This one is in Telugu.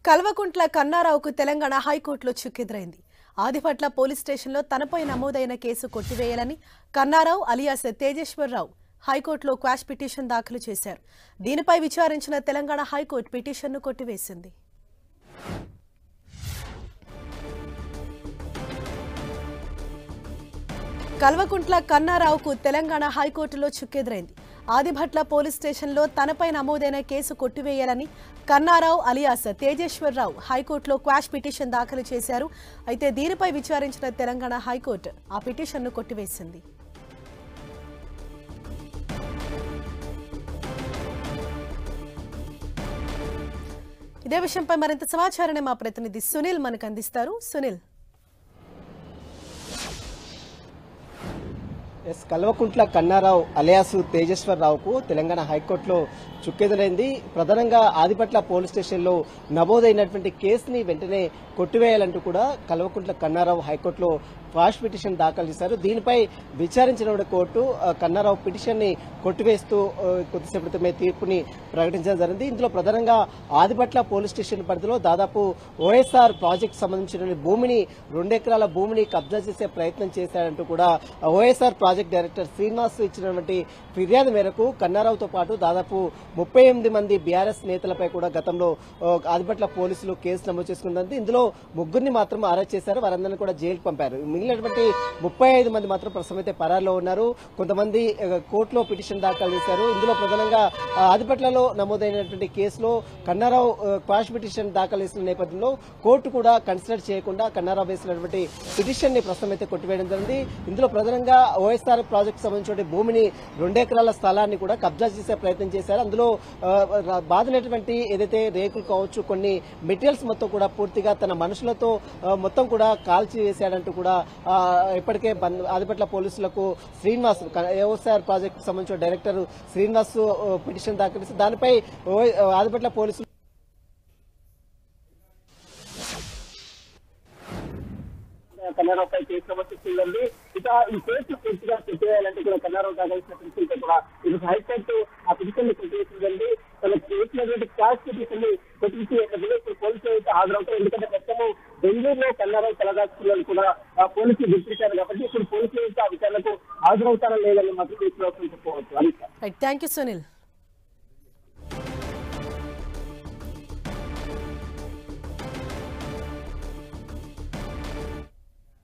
కల్వకుంట్ల కన్నారావుకు తెలంగాణ హైకోర్టులో చుక్కెదురైంది. ఆదిపట్ల పోలీస్ స్టేషన్లో తనపై నమోదైన కేసు కొట్టివేయాలని కన్నారావు అలియాస్ తేజేశ్వరరావు హైకోర్టులో క్వాష్ పిటిషన్ దాఖలు చేశారు. దీనిపై విచారించిన తెలంగాణ హైకోర్టు పిటిషన్ను కొట్టివేసింది. కల్వకుంట్ల కన్నారావుకు తెలంగాణ హైకోర్టులో చుక్కెదురైంది. ఆదిభట్ల పోలీస్ స్టేషన్లో తనపై నమోదైన కేసు కొట్టివేయాలని కన్నారావు అలియాస్ తేజేశ్వరరావు హైకోర్టులో క్వాష్ పిటిషన్ దాఖలు చేశారు. అయితే దీనిపై విచారించిన తెలంగాణ హైకోర్టు ఆ పిటిషన్ను కొట్టివేసింది. ఇదే విషయంపై మరింత సమాచారాన్ని మా ప్రతినిధి సునీల్ మనకు అందిస్తారు. సునీల్, కల్వకుంట్ల కన్నారావు అలియాస్ తేజేశ్వరరావుకు తెలంగాణ హైకోర్టులో చుక్కెదురైంది. ప్రధానంగా ఆదిపట్ల పోలీస్ స్టేషన్లో నమోదైనటువంటి కేసుని వెంటనే కొట్టివేయాలంటూ కూడా కల్వకుంట్ల కన్నారావు హైకోర్టులో క్వాష్ పిటిషన్ దాఖలు చేశారు. దీనిపై విచారించిన కోర్టు కన్నారావు పిటిషన్ ని కొట్టివేస్తూ కొద్దిసేపటి క్రితమే తీర్పుని ప్రకటించడం జరిగింది. ఇందులో ప్రధానంగా ఆదిపట్ల పోలీస్ స్టేషన్ పరిధిలో దాదాపు ఓఎస్ఆర్ ప్రాజెక్టు సంబంధించిన భూమిని 2 ఎకరాల భూమిని కబ్జా చేసే ప్రయత్నం చేశారంటూ కూడా ఓఎస్ఆర్ ప్రాజెక్ట్ డైరెక్టర్ శ్రీనివాస్ ఇచ్చినటువంటి ఫిర్యాదు మేరకు కన్నారావుతో పాటు దాదాపు 38 మంది బీఆర్ఎస్ నేతలపై కూడా గతంలో ఆదిపట్ల పోలీసులు కేసు నమోదు చేసుకున్నది. ఇందులో 3 మాత్రం అరెస్ట్ చేశారు. వారందరినీ కూడా జైలుకు పంపారు. మిగిలినటువంటి 35 మంది మాత్రం ప్రస్తుతం అయితే పరారులో ఉన్నారు. కొంతమంది కోర్టులో పిటిషన్ దాఖలు చేశారు. ఇందులో ప్రధానంగా ఆదిపట్లలో నమోదైనటువంటి కేసులో కన్నారావు క్వాష్ పిటిషన్ దాఖలు చేసిన నేపథ్యంలో కోర్టు కూడా కన్సిడర్ చేయకుండా కన్నారావు వేసినటువంటి పిటిషన్ ని ప్రస్తుతం అయితే కొట్టివేయడం జరిగింది. ఇందులో ప్రధానంగా ఓఎస్ఆర్ ప్రాజెక్టు సంబంధించిన భూమిని 2 ఎకరాల స్థలాన్ని కూడా కబ్జా చేసే ప్రయత్నం చేశారు. అందులో బాధినటువంటి ఏదైతే రేకులు కావచ్చు, కొన్ని మెటీరియల్స్ మొత్తం కూడా పూర్తిగా తన మనుషులతో మొత్తం కూడా కాల్చి వేశాడంటూ కూడా ఇప్పటికే ఆదిపట్ల పోలీసులకు శ్రీనివాస్ ఓఎస్ఆర్ ప్రాజెక్టు సంబంధించిన డైరెక్టర్ శ్రీనివాస్ పిటిషన్ దాఖలు చేసి దానిపై ఆదిపట్ల పోలీసులు కన్నారావుపై కేసు నమోదు చేసిందండి. ఇక ఈ కేసు పూర్తిగా కొట్టివేయాలంటే కూడా కన్నారావు దాఖలిసిన పిటిషన్ కూడా ఇది హైకోర్టు ఆ పిటిషన్ ని కొట్టివేసిందండి. తన చేసినటువంటి క్వాష్ పిటిషన్ ని కొట్టించి ఇప్పుడు పోలీసులు అయితే హాజరవుతారు. ఎందుకంటే ప్రస్తుతం బెంగళూరులో కన్నారావు తలదాచుకున్నది కూడా పోలీసులు గుర్తించారు కాబట్టి ఇప్పుడు పోలీసులు అయితే ఆ విచారణకు హాజరవుతారా లేదని మాత్రం చెప్పవచ్చు. Thank you Sunil.